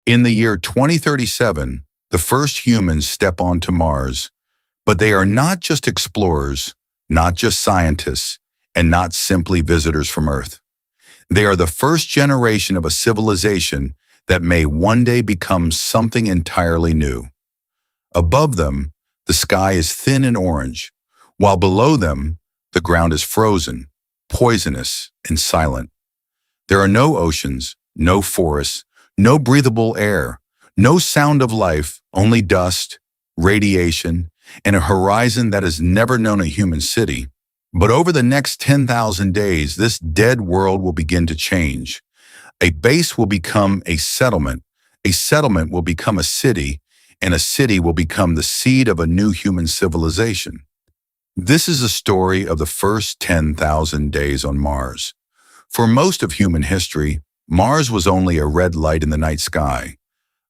In the year 2037, the first humans step onto Mars, but they are not just explorers, not just scientists, and not simply visitors from Earth. They are the first generation of a civilization that may one day become something entirely new. Above them, the sky is thin and orange, while below them, the ground is frozen, poisonous, and silent. There are no oceans, no forests, no breathable air, no sound of life, only dust, radiation, and a horizon that has never known a human city. But over the next 10,000 days, this dead world will begin to change. A base will become a settlement will become a city, and a city will become the seed of a new human civilization. This is a story of the first 10,000 days on Mars. For most of human history, Mars was only a red light in the night sky,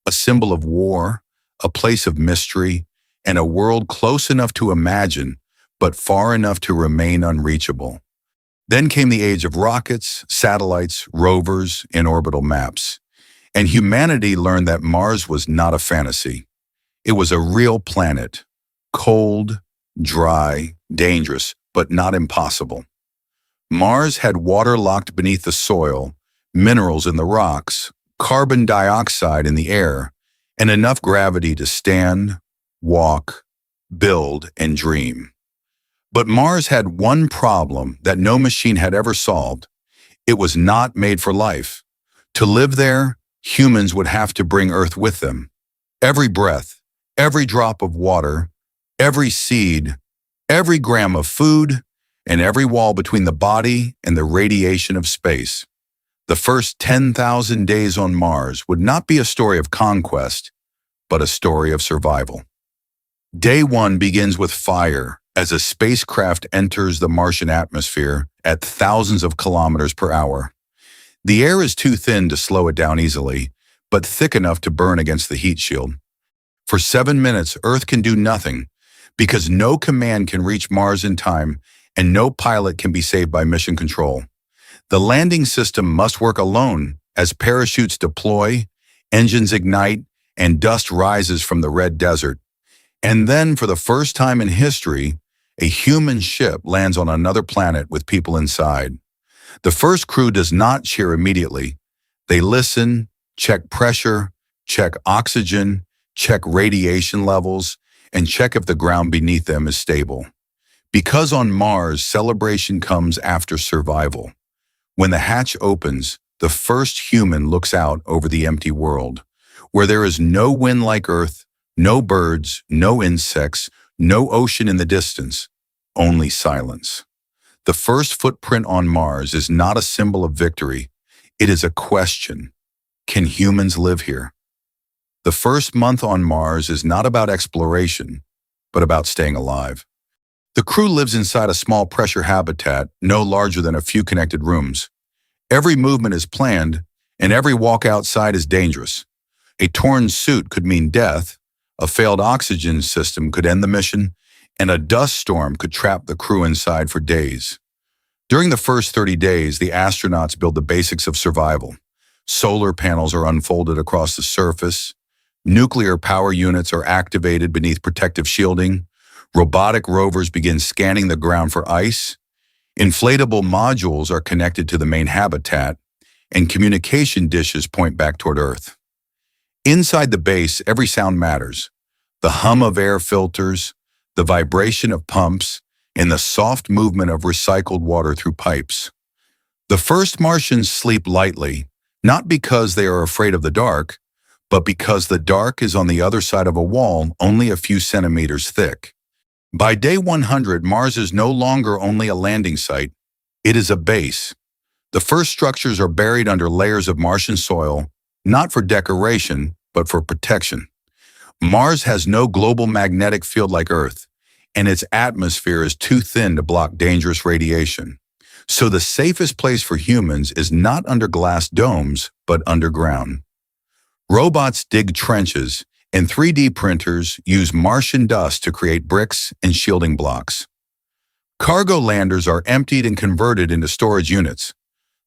a symbol of war, a place of mystery, and a world close enough to imagine, but far enough to remain unreachable. Then came the age of rockets, satellites, rovers, and orbital maps. And humanity learned that Mars was not a fantasy. It was a real planet, cold, dry, dangerous, but not impossible. Mars had water locked beneath the soil, minerals in the rocks, carbon dioxide in the air, and enough gravity to stand, walk, build, and dream. But Mars had one problem that no machine had ever solved. It was not made for life. To live there, humans would have to bring Earth with them. Every breath, every drop of water, every seed, every gram of food, and every wall between the body and the radiation of space. The first 10,000 days on Mars would not be a story of conquest, but a story of survival. Day 1 begins with fire as a spacecraft enters the Martian atmosphere at thousands of kilometers per hour. The air is too thin to slow it down easily, but thick enough to burn against the heat shield. For 7 minutes, Earth can do nothing because no command can reach Mars in time and no pilot can be saved by mission control. The landing system must work alone as parachutes deploy, engines ignite, and dust rises from the red desert. And then, for the first time in history, a human ship lands on another planet with people inside. The first crew does not cheer immediately. They listen, check pressure, check oxygen, check radiation levels, and check if the ground beneath them is stable. Because on Mars, celebration comes after survival. When the hatch opens, the first human looks out over the empty world, where there is no wind like Earth, no birds, no insects, no ocean in the distance, only silence. The first footprint on Mars is not a symbol of victory. It is a question. Can humans live here? The first month on Mars is not about exploration, but about staying alive. The crew lives inside a small pressure habitat, no larger than a few connected rooms. Every movement is planned, and every walk outside is dangerous. A torn suit could mean death, a failed oxygen system could end the mission, and a dust storm could trap the crew inside for days. During the first 30 days, the astronauts build the basics of survival. Solar panels are unfolded across the surface. Nuclear power units are activated beneath protective shielding. Robotic rovers begin scanning the ground for ice. Inflatable modules are connected to the main habitat, and communication dishes point back toward Earth. Inside the base, every sound matters. The hum of air filters, the vibration of pumps, and the soft movement of recycled water through pipes. The first Martians sleep lightly, not because they are afraid of the dark, but because the dark is on the other side of a wall only a few centimeters thick. By day 100, Mars is no longer only a landing site, it is a base. The first structures are buried under layers of Martian soil, not for decoration, but for protection. Mars has no global magnetic field like Earth, and its atmosphere is too thin to block dangerous radiation. So the safest place for humans is not under glass domes, but underground. Robots dig trenches, and 3D printers use Martian dust to create bricks and shielding blocks. Cargo landers are emptied and converted into storage units.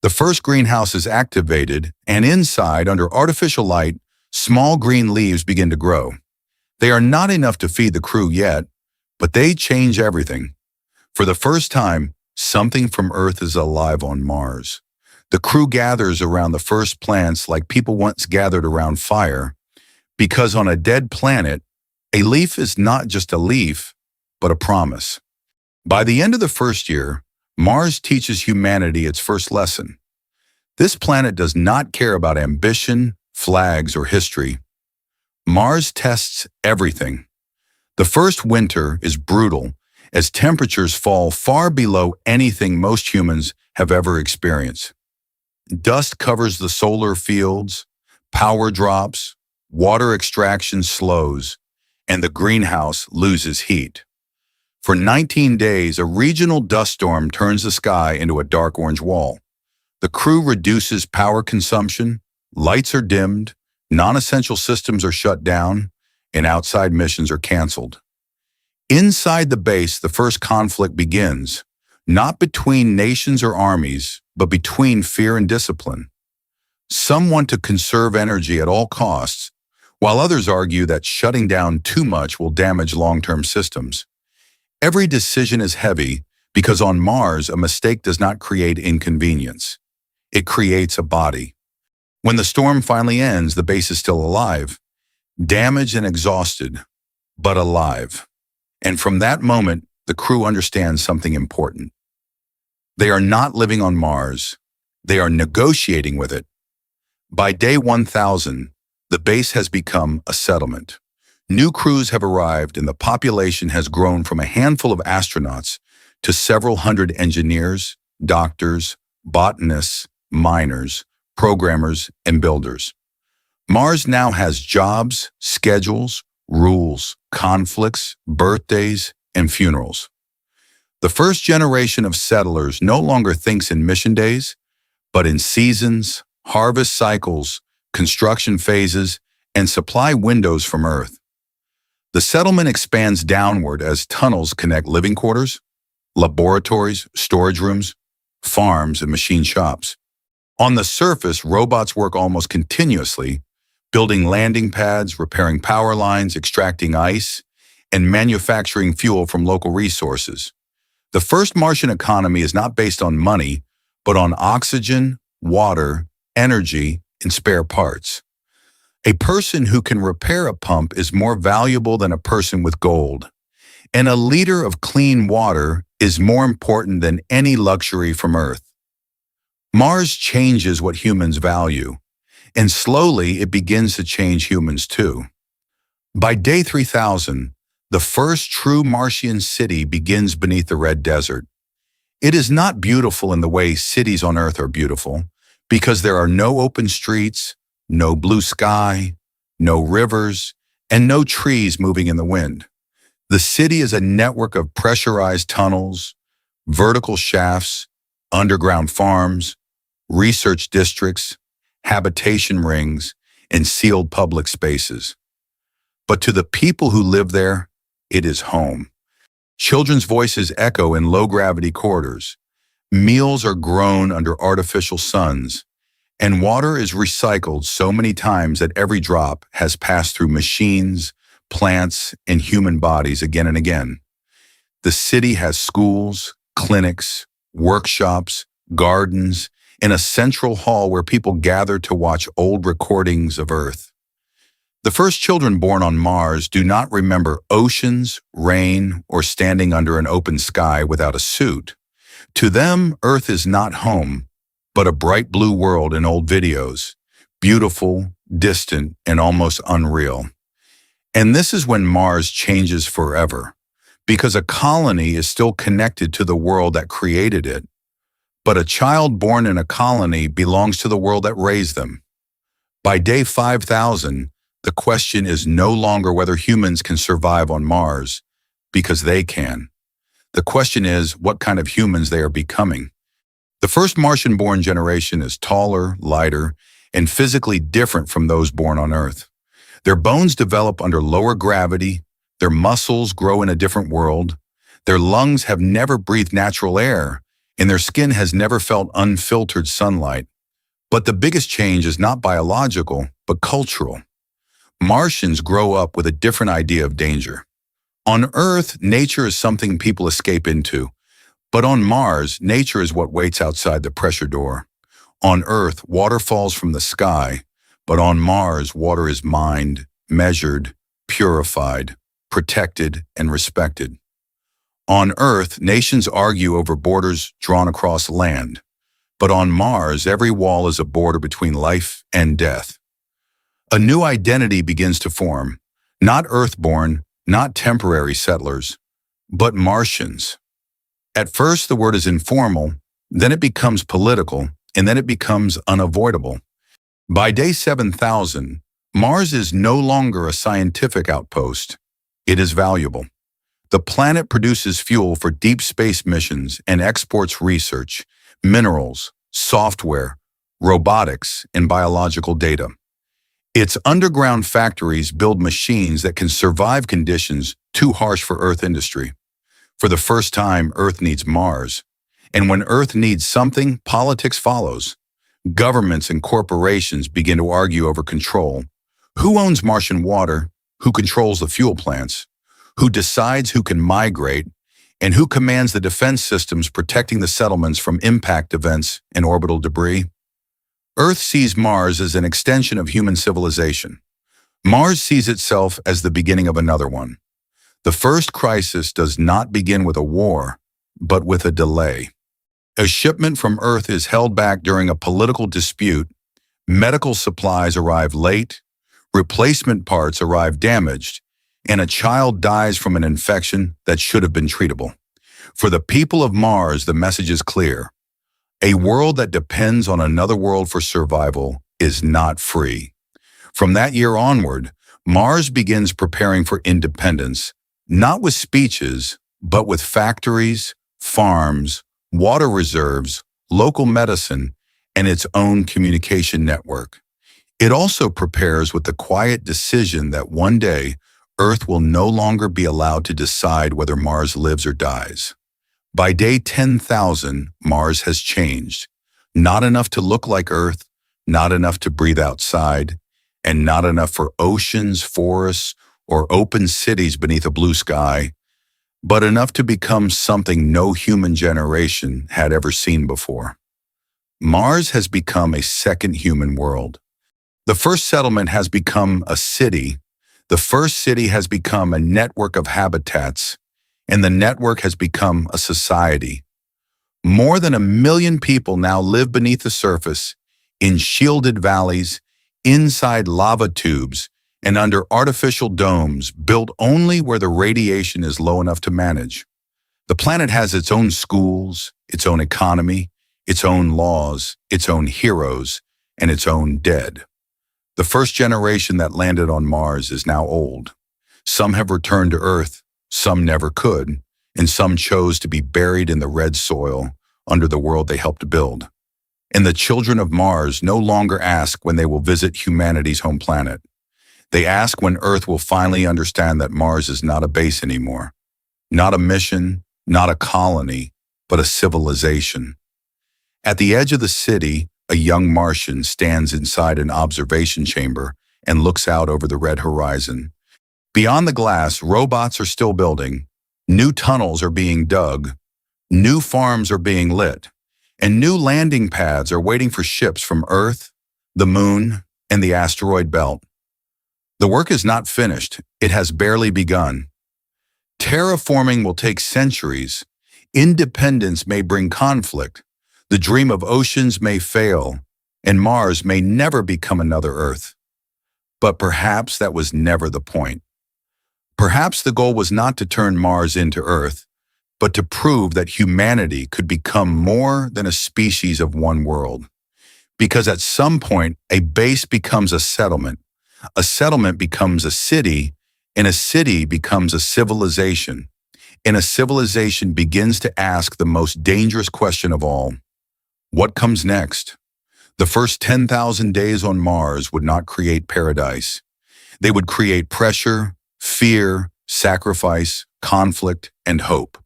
The first greenhouse is activated, and inside, under artificial light, Small green leaves begin to grow. They are not enough to feed the crew yet, but they change everything. For the first time, something from Earth is alive on Mars. The crew gathers around the first plants like people once gathered around fire, because on a dead planet, a leaf is not just a leaf, but a promise. By the end of the first year, Mars teaches humanity its first lesson. This planet does not care about ambition, flags, or history. Mars tests everything. The first winter is brutal as temperatures fall far below anything most humans have ever experienced. Dust covers the solar fields, power drops, water extraction slows, and the greenhouse loses heat. For 19 days, a regional dust storm turns the sky into a dark orange wall. The crew reduces power consumption, lights are dimmed, non-essential systems are shut down, and outside missions are canceled. Inside the base, the first conflict begins, not between nations or armies, but between fear and discipline. Some want to conserve energy at all costs, while others argue that shutting down too much will damage long-term systems. Every decision is heavy because on Mars, a mistake does not create inconvenience. It creates a body. When the storm finally ends, the base is still alive, damaged and exhausted, but alive. And from that moment, the crew understands something important. They are not living on Mars. They are negotiating with it. By day 1000, the base has become a settlement. New crews have arrived and the population has grown from a handful of astronauts to several hundred engineers, doctors, botanists, miners, programmers, and builders. Mars now has jobs, schedules, rules, conflicts, birthdays, and funerals. The first generation of settlers no longer thinks in mission days, but in seasons, harvest cycles, construction phases, and supply windows from Earth. The settlement expands downward as tunnels connect living quarters, laboratories, storage rooms, farms, and machine shops. On the surface, robots work almost continuously, building landing pads, repairing power lines, extracting ice, and manufacturing fuel from local resources. The first Martian economy is not based on money, but on oxygen, water, energy, and spare parts. A person who can repair a pump is more valuable than a person with gold. And a liter of clean water is more important than any luxury from Earth. Mars changes what humans value, and slowly it begins to change humans too. By day 3000, the first true Martian city begins beneath the red desert. It is not beautiful in the way cities on Earth are beautiful, because there are no open streets, no blue sky, no rivers, and no trees moving in the wind. The city is a network of pressurized tunnels, vertical shafts, underground farms, research districts, habitation rings, and sealed public spaces. But to the people who live there, it is home. Children's voices echo in low-gravity corridors. Meals are grown under artificial suns, and water is recycled so many times that every drop has passed through machines, plants, and human bodies again and again. The city has schools, clinics, workshops, gardens, and a central hall where people gather to watch old recordings of Earth. The first children born on Mars do not remember oceans, rain, or standing under an open sky without a suit. To them, Earth is not home, but a bright blue world in old videos, beautiful, distant, and almost unreal. And this is when Mars changes forever, because a colony is still connected to the world that created it, but a child born in a colony belongs to the world that raised them. By day 5000, the question is no longer whether humans can survive on Mars, because they can. The question is what kind of humans they are becoming. The first Martian-born generation is taller, lighter, and physically different from those born on Earth. Their bones develop under lower gravity, their muscles grow in a different world, their lungs have never breathed natural air, and their skin has never felt unfiltered sunlight. But the biggest change is not biological, but cultural. Martians grow up with a different idea of danger. On Earth, nature is something people escape into, but on Mars, nature is what waits outside the pressure door. On Earth, water falls from the sky, but on Mars, water is mined, measured, purified, protected, and respected. On Earth, nations argue over borders drawn across land, but on Mars, every wall is a border between life and death. A new identity begins to form, not Earthborn, not temporary settlers, but Martians. At first, the word is informal, then it becomes political, and then it becomes unavoidable. By day 7,000, Mars is no longer a scientific outpost. It is valuable. The planet produces fuel for deep space missions and exports research, minerals, software, robotics, and biological data. Its underground factories build machines that can survive conditions too harsh for Earth industry. For the first time, Earth needs Mars. And when Earth needs something, politics follows. Governments and corporations begin to argue over control. Who owns Martian water? Who controls the fuel plants? Who decides who can migrate? And who commands the defense systems protecting the settlements from impact events and orbital debris? Earth sees Mars as an extension of human civilization. Mars sees itself as the beginning of another one. The first crisis does not begin with a war, but with a delay. A shipment from Earth is held back during a political dispute, medical supplies arrive late, replacement parts arrive damaged, and a child dies from an infection that should have been treatable. For the people of Mars, the message is clear. A world that depends on another world for survival is not free. From that year onward, Mars begins preparing for independence, not with speeches, but with factories, farms, water reserves, local medicine, and its own communication network. It also prepares with the quiet decision that one day, Earth will no longer be allowed to decide whether Mars lives or dies. By day 10,000, Mars has changed. Not enough to look like Earth, not enough to breathe outside, and not enough for oceans, forests, or open cities beneath a blue sky, but enough to become something no human generation had ever seen before. Mars has become a second human world. The first settlement has become a city. The first city has become a network of habitats, and the network has become a society. More than 1 million people now live beneath the surface, in shielded valleys, inside lava tubes, and under artificial domes built only where the radiation is low enough to manage. The planet has its own schools, its own economy, its own laws, its own heroes, and its own dead. The first generation that landed on Mars is now old. Some have returned to Earth, some never could, and some chose to be buried in the red soil under the world they helped build. And the children of Mars no longer ask when they will visit humanity's home planet. They ask when Earth will finally understand that Mars is not a base anymore, not a mission, not a colony, but a civilization. At the edge of the city, a young Martian stands inside an observation chamber and looks out over the red horizon. Beyond the glass, robots are still building, new tunnels are being dug, new farms are being lit, and new landing pads are waiting for ships from Earth, the Moon, and the asteroid belt. The work is not finished, it has barely begun. Terraforming will take centuries. Independence may bring conflict. The dream of oceans may fail, and Mars may never become another Earth. But perhaps that was never the point. Perhaps the goal was not to turn Mars into Earth, but to prove that humanity could become more than a species of one world. Because at some point, a base becomes a settlement becomes a city, and a city becomes a civilization. And a civilization begins to ask the most dangerous question of all. What comes next? The first 10,000 days on Mars would not create paradise. They would create pressure, fear, sacrifice, conflict, and hope.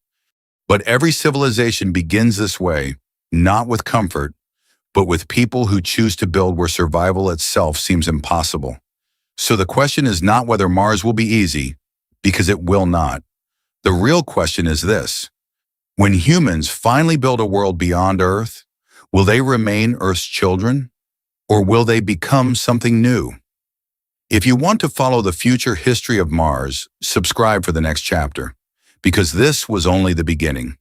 But every civilization begins this way, not with comfort, but with people who choose to build where survival itself seems impossible. So the question is not whether Mars will be easy, because it will not. The real question is this: when humans finally build a world beyond Earth, will they remain Earth's children, or will they become something new? If you want to follow the future history of Mars, subscribe for the next chapter, because this was only the beginning.